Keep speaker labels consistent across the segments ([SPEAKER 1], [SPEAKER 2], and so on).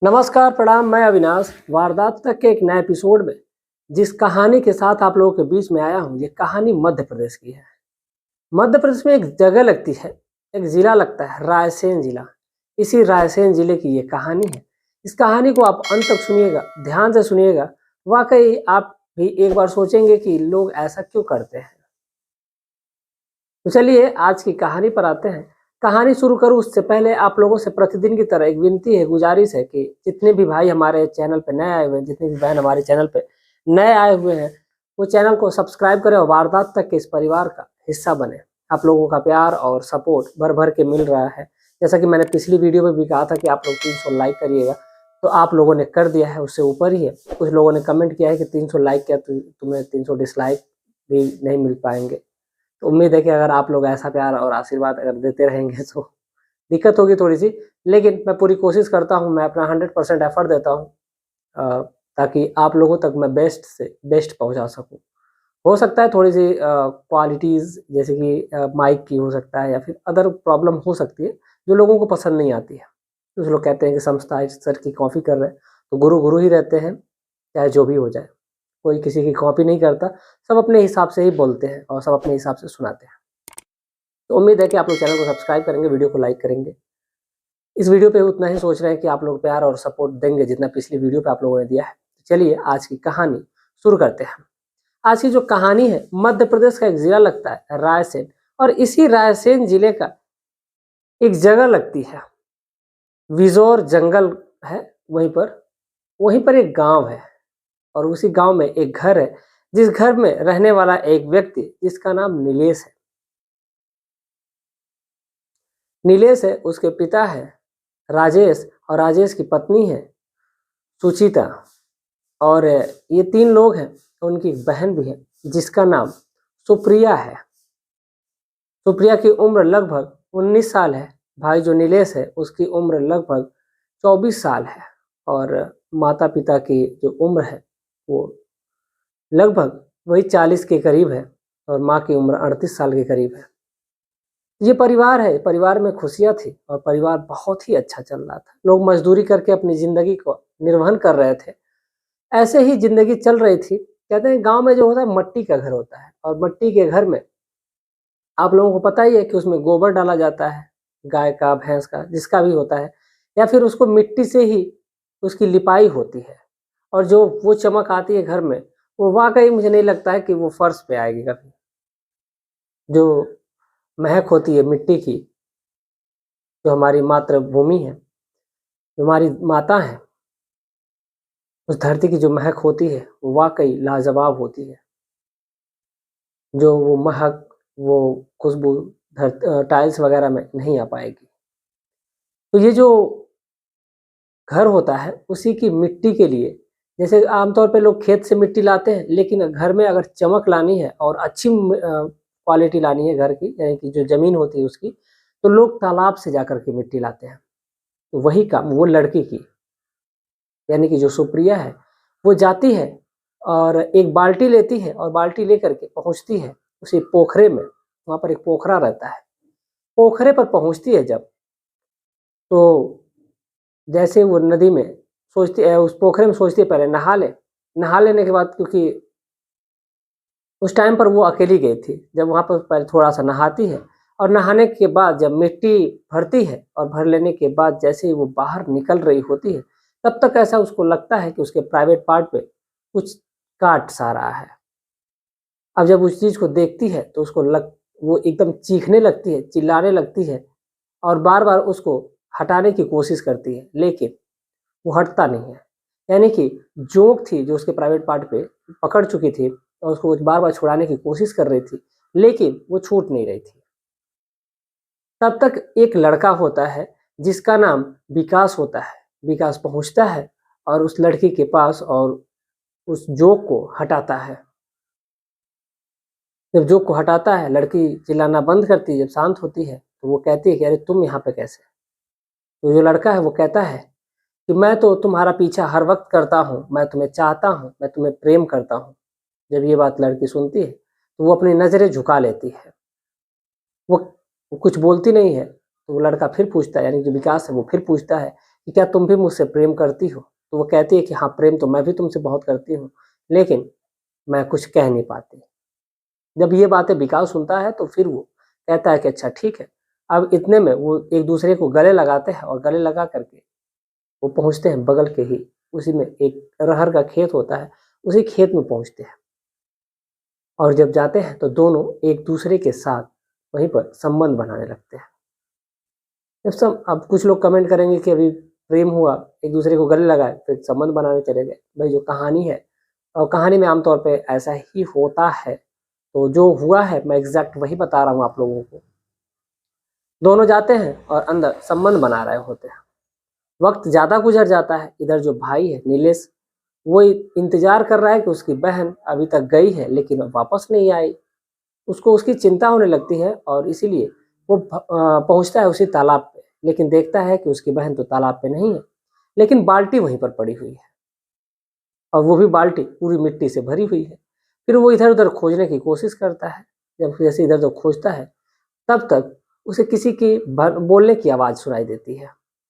[SPEAKER 1] नमस्कार, प्रणाम। मैं अविनाश वारदात तक के एक नए एपिसोड में जिस कहानी के साथ आप लोगों के बीच में आया हूँ, ये कहानी मध्य प्रदेश की है। मध्य प्रदेश में एक जगह लगती है, एक जिला लगता है, रायसेन जिला। इसी रायसेन जिले की ये कहानी है। इस कहानी को आप अंत तक सुनिएगा, ध्यान से सुनिएगा। वाकई आप भी एक बार सोचेंगे कि लोग ऐसा क्यों करते हैं। तो चलिए आज की कहानी पर आते हैं। कहानी शुरू करूं उससे पहले आप लोगों से प्रतिदिन की तरह एक विनती है, गुजारिश है कि जितने भी भाई हमारे चैनल पे नए आए हुए हैं, जितने भी बहन हमारे चैनल पे नए आए हुए हैं, वो चैनल को सब्सक्राइब करें और वारदात तक के इस परिवार का हिस्सा बने। आप लोगों का प्यार और सपोर्ट भर भर के मिल रहा है। जैसा कि मैंने पिछली वीडियो में भी कहा था कि आप लोग 300 लाइक करिएगा, तो आप लोगों ने कर दिया है, उससे ऊपर ही है। कुछ लोगों ने कमेंट किया है कि 300 लाइक किया तो तुम्हें 300 डिसलाइक भी नहीं मिल पाएंगे। तो उम्मीद है कि अगर आप लोग ऐसा प्यार और आशीर्वाद अगर देते रहेंगे तो दिक्कत होगी थोड़ी सी, लेकिन मैं पूरी कोशिश करता हूँ, मैं अपना 100% एफर्ट देता हूँ ताकि आप लोगों तक मैं बेस्ट से बेस्ट पहुँचा सकूँ। हो सकता है थोड़ी सी क्वालिटीज़ जैसे कि माइक की हो सकता है या फिर अदर प्रॉब्लम हो सकती है जो लोगों को पसंद नहीं आती है। कुछ लोग कहते हैं कि संस्था सर की कॉपी कर रहे हैं, तो गुरु गुरु ही रहते हैं, चाहे जो भी हो जाए। कोई किसी की कॉपी नहीं करता, सब अपने हिसाब से ही बोलते हैं और सब अपने हिसाब से सुनाते हैं। तो उम्मीद है कि आप लोग चैनल को सब्सक्राइब करेंगे, वीडियो को लाइक करेंगे। इस वीडियो पे उतना ही सोच रहे हैं कि आप लोग प्यार और सपोर्ट देंगे जितना पिछली वीडियो पे आप लोगों ने दिया है। चलिए आज की कहानी शुरू करते हैं। आज की जो कहानी है, मध्य प्रदेश का एक जिला लगता है रायसेन, और इसी रायसेन जिले का एक जगह लगती है, विजोर जंगल है। वहीं पर एक गांव है और उसी गांव में एक घर है, जिस घर में रहने वाला एक व्यक्ति जिसका नाम नीलेश है। नीलेश है, उसके पिता है राजेश और राजेश की पत्नी है सुचिता, और ये 3 लोग हैं। उनकी एक बहन भी है जिसका नाम सुप्रिया है। सुप्रिया की उम्र लगभग 19 साल है। भाई जो नीलेश है उसकी उम्र लगभग 24 साल है, और माता पिता की जो उम्र है वो लगभग वही 40 के करीब है, और माँ की उम्र 38 साल के करीब है। ये परिवार है, परिवार में खुशियां थी और परिवार बहुत ही अच्छा चल रहा था। लोग मजदूरी करके अपनी जिंदगी को निर्वहन कर रहे थे। ऐसे ही जिंदगी चल रही थी। कहते हैं गांव में जो होता है मट्टी का घर होता है, और मट्टी के घर में आप लोगों को पता ही है कि उसमें गोबर डाला जाता है, गाय का, भैंस का, जिसका भी होता है, या फिर उसको मिट्टी से ही उसकी लिपाई होती है। और जो वो चमक आती है घर में, वो वाकई मुझे नहीं लगता है कि वो फर्श पे आएगी कभी। जो महक होती है मिट्टी की, जो हमारी मातृभूमि है, जो हमारी माता है, उस धरती की जो महक होती है वो वाकई लाजवाब होती है। जो वो महक, वो खुशबू टाइल्स वगैरह में नहीं आ पाएगी। तो ये जो घर होता है उसी की मिट्टी के लिए, जैसे आमतौर पे लोग खेत से मिट्टी लाते हैं, लेकिन घर में अगर चमक लानी है और अच्छी क्वालिटी लानी है घर की, यानी कि जो ज़मीन होती है उसकी, तो लोग तालाब से जाकर के मिट्टी लाते हैं। तो वही काम वो लड़की की, यानी कि जो सुप्रिया है, वो जाती है और एक बाल्टी लेती है और बाल्टी लेकर के पहुँचती है उसी पोखरे में। वहाँ पर एक पोखरा रहता है। पोखरे पर पहुँचती है जब, तो जैसे वो नदी में सोचती है, उस पोखरे में सोचती है पहले नहा ले। नहा लेने के बाद, क्योंकि उस टाइम पर वो अकेली गई थी, जब वहाँ पर पहले थोड़ा-सा नहाती है, और नहाने के बाद जब मिट्टी भरती है और भर लेने के बाद जैसे ही वो बाहर निकल रही होती है, तब तक ऐसा उसको लगता है कि उसके प्राइवेट पार्ट पे कुछ काट-सा रहा है। अब जब उस चीज़ को देखती है तो वो एकदम चीखने लगती है, चिल्लाने लगती है, और बार-बार उसको हटाने की कोशिश करती है, लेकिन वो हटता नहीं है। यानी कि जोंक थी जो उसके प्राइवेट पार्ट पे पकड़ चुकी थी, और उसको बार-बार छुड़ाने की कोशिश कर रही थी, लेकिन वो छूट नहीं रही थी। तब तक एक लड़का होता है जिसका नाम विकास होता है। विकास पहुँचता है और उस लड़की के पास और उस जोंक को हटाता है। जब जोंक को हटाता है, लड़की चिल्लाना बंद करती है। जब शांत होती है तो वो कहती है कि अरे तुम यहाँ पे कैसे? तो जो लड़का है वो कहता है कि मैं तो तुम्हारा पीछा हर वक्त करता हूँ, मैं तुम्हें चाहता हूँ, मैं तुम्हें प्रेम करता हूँ। जब ये बात लड़की सुनती है तो वो अपनी नज़रें झुका लेती है। वो कुछ बोलती नहीं है। तो वो लड़का फिर पूछता है, यानी जो विकास है वो फिर पूछता है कि क्या तुम भी मुझसे प्रेम करती हो? तो वो कहती है कि हाँ, प्रेम तो मैं भी तुमसे बहुत करती हूँ, लेकिन मैं कुछ कह नहीं पाती। जब ये बातें विकास सुनता है तो फिर वो कहता है कि अच्छा ठीक है। अब इतने में वो एक दूसरे को गले लगाते हैं और गले लगा करके वो पहुंचते हैं बगल के ही, उसी में एक अरहर का खेत होता है, उसी खेत में पहुंचते हैं। और जब जाते हैं तो दोनों एक दूसरे के साथ वहीं पर संबंध बनाने लगते हैं। जब सब, अब कुछ लोग कमेंट करेंगे कि अभी प्रेम हुआ, एक दूसरे को गले लगाए, फिर संबंध बनाने चले गए। भाई जो कहानी है, और कहानी में आमतौर पे ऐसा ही होता है, तो जो हुआ है मैं एग्जैक्ट वही बता रहा हूँ आप लोगों को। दोनों जाते हैं और अंदर संबंध बना रहे होते हैं। वक्त ज़्यादा गुजर जाता है। इधर जो भाई है नीलेश, वो इंतजार कर रहा है कि उसकी बहन अभी तक गई है लेकिन वापस नहीं आई। उसको उसकी चिंता होने लगती है और इसीलिए वो पहुंचता है उसी तालाब पे, लेकिन देखता है कि उसकी बहन तो तालाब पे नहीं है, लेकिन बाल्टी वहीं पर पड़ी हुई है, और वो भी बाल्टी पूरी मिट्टी से भरी हुई है। फिर वो इधर उधर खोजने की कोशिश करता है। जब जैसे इधर उधर खोजता है, तब तक उसे किसी की बोलने की आवाज़ सुनाई देती है।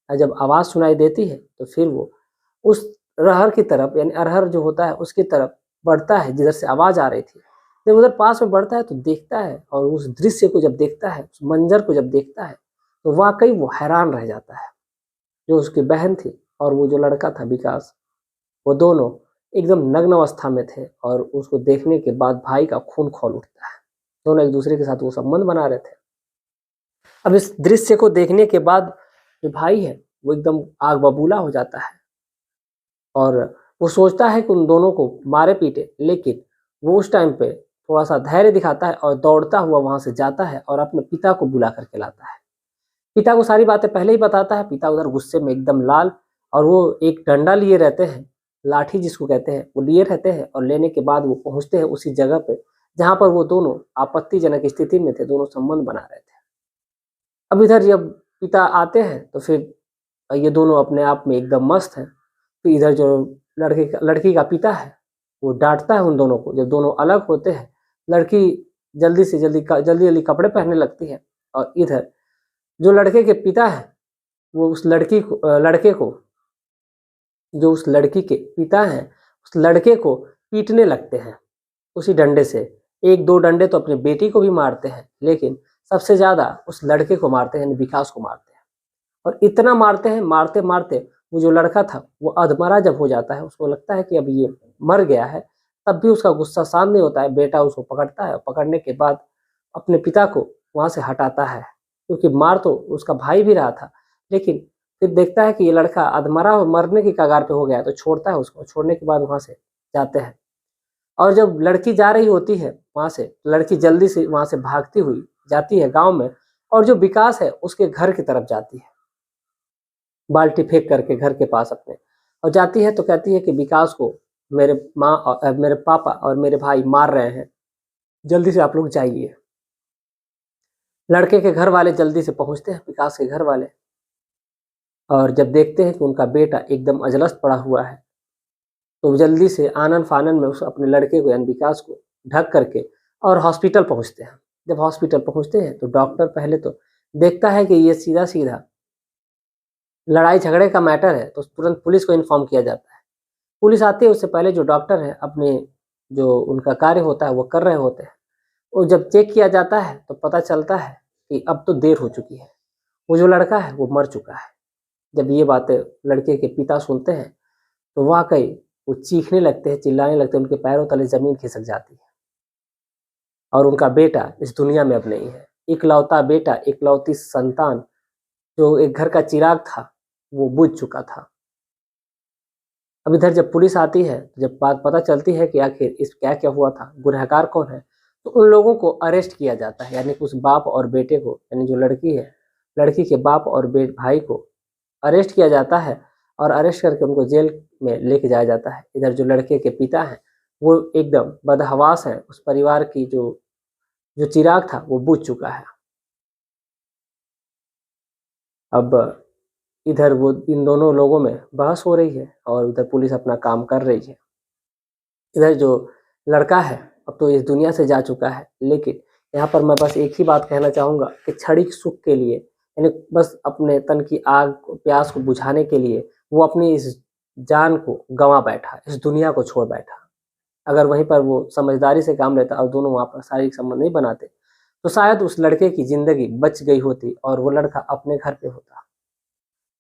[SPEAKER 1] और जब आवाज़ सुनाई देती है तो फिर वो उस रहर की तरफ, यानी अरहर जो होता है उसकी तरफ बढ़ता है जिधर से आवाज़ आ रही थी। जब उधर पास में बढ़ता है तो देखता है, और उस दृश्य को जब देखता है, उस मंजर को जब देखता है, तो वाकई वो हैरान रह जाता है। जो उसकी बहन थी और वो जो लड़का था विकास, वो दोनों एकदम नग्न अवस्था में थे, और उसको देखने के बाद भाई का खून खौल उठता है। दोनों एक दूसरे के साथ वो संबंध बना रहे थे। अब इस दृश्य को देखने के बाद जो भाई है वो एकदम आग बबूला हो जाता है, और वो सोचता है कि उन दोनों को मारे पीटे, लेकिन वो उस टाइम पे थोड़ा सा धैर्य दिखाता है और दौड़ता हुआ वहां से जाता है और अपने पिता को बुला करके लाता है। पिता को सारी बातें पहले ही बताता है। पिता उधर गुस्से में एकदम लाल, और वो एक डंडा लिए रहते हैं, लाठी जिसको कहते हैं, वो लिए रहते हैं, और लेने के बाद वो पहुंचते हैं उसी जगह पे जहां पर वो दोनों आपत्तिजनक स्थिति में थे, दोनों संबंध बना रहे थे। अब इधर जब पिता आते हैं तो फिर ये दोनों अपने आप में एकदम मस्त हैं। तो इधर जो लड़की का पिता है वो डांटता है उन दोनों को। जब दोनों अलग होते हैं, लड़की जल्दी से जल्दी जल्दी जल्दी कपड़े पहनने लगती है, और इधर जो लड़के के पिता है वो उस लड़के को, जो उस लड़की के पिता हैं, उस लड़के को पीटने लगते हैं उसी डंडे से। एक दो डंडे तो अपनी बेटी को भी मारते हैं, लेकिन सबसे ज्यादा उस लड़के को मारते हैं, यानी विकास को मारते हैं। और इतना मारते हैं, मारते मारते वो जो लड़का था वो अधमरा जब हो जाता है, उसको लगता है कि अब ये मर गया है, तब भी उसका गुस्सा शांत नहीं होता है। बेटा उसको पकड़ता है, पकड़ने के बाद अपने पिता को वहां से हटाता है, क्योंकि मार तो उसका भाई भी रहा था, लेकिन फिर देखता है कि ये लड़का अधमरा और मरने की कगार पे हो गया है, तो छोड़ता है उसको। छोड़ने के बाद वहां से जाते हैं, और जब लड़की जा रही होती है वहां से, लड़की जल्दी से वहां से भागती हुई जाती है गांव में, और जो विकास है उसके घर की तरफ जाती है, बाल्टी फेंक करके घर के पास अपने, और जाती है तो कहती है कि विकास को मेरे माँ और मेरे पापा और मेरे भाई मार रहे हैं, जल्दी से आप लोग जाइए। लड़के के घर वाले जल्दी से पहुंचते हैं, विकास के घर वाले, और जब देखते हैं कि उनका बेटा एकदम अजलस्त पड़ा हुआ है, तो जल्दी से आनन फानन में उस अपने लड़के को यानी विकास को ढक करके और हॉस्पिटल पहुंचते हैं। जब हॉस्पिटल पहुंचते हैं तो डॉक्टर पहले तो देखता है कि ये सीधा सीधा लड़ाई झगड़े का मैटर है, तो तुरंत पुलिस को इन्फॉर्म किया जाता है। पुलिस आती है, उससे पहले जो डॉक्टर है अपने जो उनका कार्य होता है वो कर रहे होते हैं। वो जब चेक किया जाता है तो पता चलता है कि अब तो देर हो चुकी है, वो जो लड़का है वो मर चुका है। जब ये बातें लड़के के पिता सुनते हैं तो वाकई वो चीखने लगते हैं, चिल्लाने लगते हैं, उनके पैरों तले जमीन खिसक जाती है, और उनका बेटा इस दुनिया में अब नहीं है। इकलौता बेटा, इकलौती संतान, जो एक घर का चिराग था, वो बुझ चुका था। अब इधर जब पुलिस आती है, जब बात पता चलती है कि आखिर इस क्या क्या हुआ था, गुनहगार कौन है, तो उन लोगों को अरेस्ट किया जाता है, यानी उस बाप और बेटे को, यानी जो लड़की है, लड़की के बाप और भाई को अरेस्ट किया जाता है, और अरेस्ट करके उनको जेल में लेके जाया जाता है। इधर जो लड़के के पिता हैं वो एकदम बदहवास हैं, उस परिवार की जो जो चिराग था वो बुझ चुका है। अब इधर वो इन दोनों लोगों में बहस हो रही है, और उधर पुलिस अपना काम कर रही है। इधर जो लड़का है अब तो इस दुनिया से जा चुका है, लेकिन यहाँ पर मैं बस एक ही बात कहना चाहूँगा कि क्षणिक सुख के लिए, यानी बस अपने तन की आग प्यास को बुझाने के लिए वो अपनी इस जान को गंवा बैठा, इस दुनिया को छोड़ बैठा। अगर वहीं पर वो समझदारी से काम लेता और दोनों वहाँ पर शारीरिक संबंध नहीं बनाते तो शायद उस लड़के की जिंदगी बच गई होती और वो लड़का अपने घर पे होता।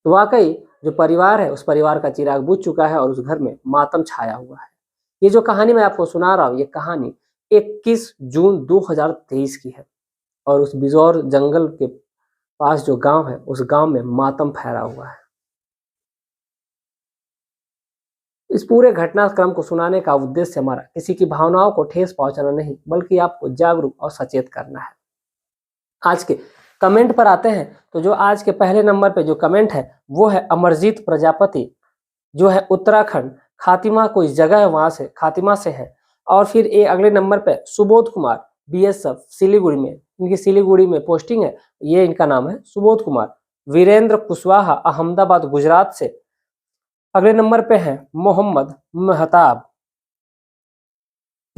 [SPEAKER 1] तो वाकई जो परिवार है उस परिवार का चिराग बुझ चुका है और उस घर में मातम छाया हुआ है। ये जो कहानी मैं आपको सुना रहा हूँ, ये कहानी 21 जून 2023 की है और उस बिजौर जंगल के पास जो गांव है उस गांव में मातम फैला हुआ है। इस पूरे घटनाक्रम को सुनाने का उद्देश्य हमारा किसी की भावनाओं को ठेस पहुंचाना नहीं बल्कि आपको जागरूक और सचेत करना है। आज के कमेंट पर आते हैं तो जो आज के पहले नंबर पे जो कमेंट है वो है अमरजीत प्रजापति, जो है उत्तराखंड, खातिमा कोई जगह है वहां से, खातिमा से है। और फिर ये अगले नंबर पे सुबोध कुमार बीएसएफ सिलीगुड़ी में, इनकी सिलीगुड़ी में पोस्टिंग है, ये इनका नाम है सुबोध कुमार। वीरेंद्र कुशवाहा अहमदाबाद गुजरात से। अगले नंबर पे है मोहम्मद महताब।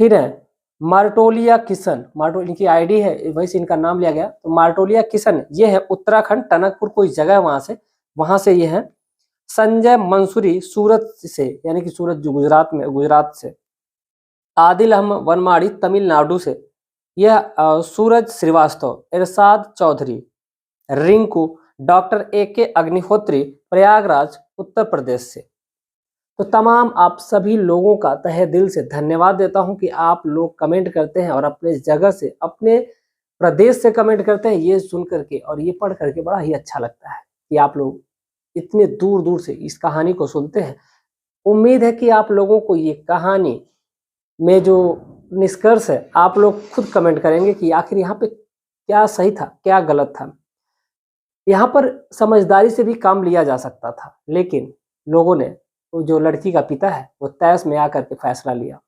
[SPEAKER 1] फिर है मार्टोलिया किशन, इनकी आईडी है वहीं से इनका नाम लिया गया, तो मार्टोलिया किशन ये है उत्तराखंड, टनकपुर कोई जगह है वहां से ये है। संजय मंसूरी सूरत से, यानी कि सूरत जो गुजरात से। आदिल अहमद वनमाड़ी तमिलनाडु से, यह सूरज श्रीवास्तव, इरशाद चौधरी, रिंकू, डॉक्टर AK अग्निहोत्री प्रयागराज उत्तर प्रदेश से। तो तमाम आप सभी लोगों का तहे दिल से धन्यवाद देता हूं कि आप लोग कमेंट करते हैं और अपने जगह से, अपने प्रदेश से कमेंट करते हैं। ये सुन करके और ये पढ़ करके बड़ा ही अच्छा लगता है कि आप लोग इतने दूर दूर से इस कहानी को सुनते हैं। उम्मीद है कि आप लोगों को ये कहानी में जो निष्कर्ष है आप लोग खुद कमेंट करेंगे कि आखिर यहाँ पे क्या सही था क्या गलत था। यहाँ पर समझदारी से भी काम लिया जा सकता था, लेकिन लोगों ने, तो जो लड़की का पिता है वो तैस में आकर के फैसला लिया।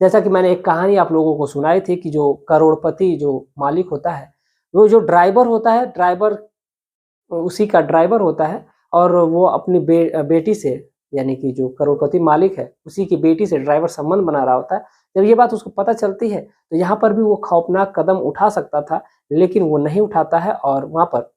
[SPEAKER 1] जैसा कि मैंने एक कहानी आप लोगों को सुनाई थी कि जो करोड़पति जो मालिक होता है वो जो ड्राइवर होता है, ड्राइवर उसी का ड्राइवर होता है और वो अपनी बेटी से, यानी कि जो करोड़पति मालिक है उसी की बेटी से ड्राइवर संबंध बना रहा होता है। जब ये बात उसको पता चलती है तो यहाँ पर भी वो खौफनाक कदम उठा सकता था, लेकिन वो नहीं उठाता है और वहाँ पर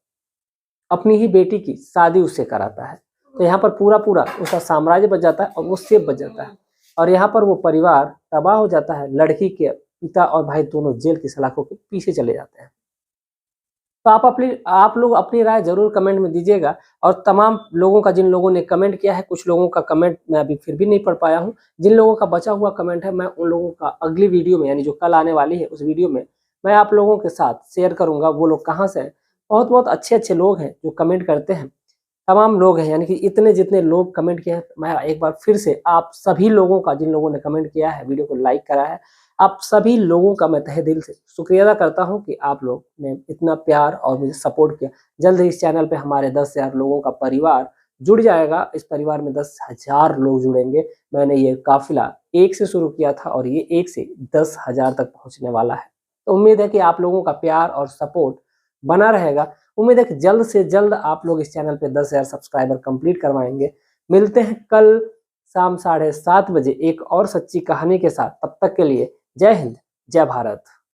[SPEAKER 1] अपनी ही बेटी की शादी उससे कराता है। तो यहाँ पर पूरा उसका साम्राज्य बच जाता है और वो सेफ बच जाता है और यहाँ पर वो परिवार तबाह हो जाता है। लड़की के पिता और भाई दोनों जेल की सलाखों के पीछे चले जाते हैं। तो आप लोग अपनी राय जरूर कमेंट में दीजिएगा और तमाम लोगों का, जिन लोगों ने कमेंट किया है, कुछ लोगों का कमेंट मैं अभी फिर भी नहीं पढ़ पाया हूँ, जिन लोगों का बचा हुआ कमेंट है मैं उन लोगों का अगली वीडियो में, यानी जो कल आने वाली है उस वीडियो में मैं आप लोगों के साथ शेयर करूंगा। वो लोग कहाँ से हैं, बहुत अच्छे लोग हैं जो कमेंट करते हैं, तमाम लोग हैं, यानी कि इतने जितने लोग कमेंट किए हैं। मैं एक बार फिर से आप सभी लोगों का, जिन लोगों ने कमेंट किया है, वीडियो को लाइक करा है, आप सभी लोगों का मैं तहे दिल से शुक्रिया अदा करता हूं कि आप लोग ने इतना प्यार और मुझे सपोर्ट किया। जल्द ही इस चैनल पे हमारे 10,000 लोगों का परिवार जुड़ जाएगा। इस परिवार में 10,000 लोग जुड़ेंगे। मैंने ये काफिला 1 से शुरू किया था और ये 1 से 10,000 तक पहुंचने वाला है। तो उम्मीद है कि आप लोगों का प्यार और सपोर्ट बना रहेगा। उम्मीद है कि जल्द से जल्द आप लोग इस चैनल पे 10,000 सब्सक्राइबर कंप्लीट करवाएंगे। मिलते हैं कल शाम 7:30 बजे एक और सच्ची कहानी के साथ। तब तक के लिए जय हिंद, जय भारत।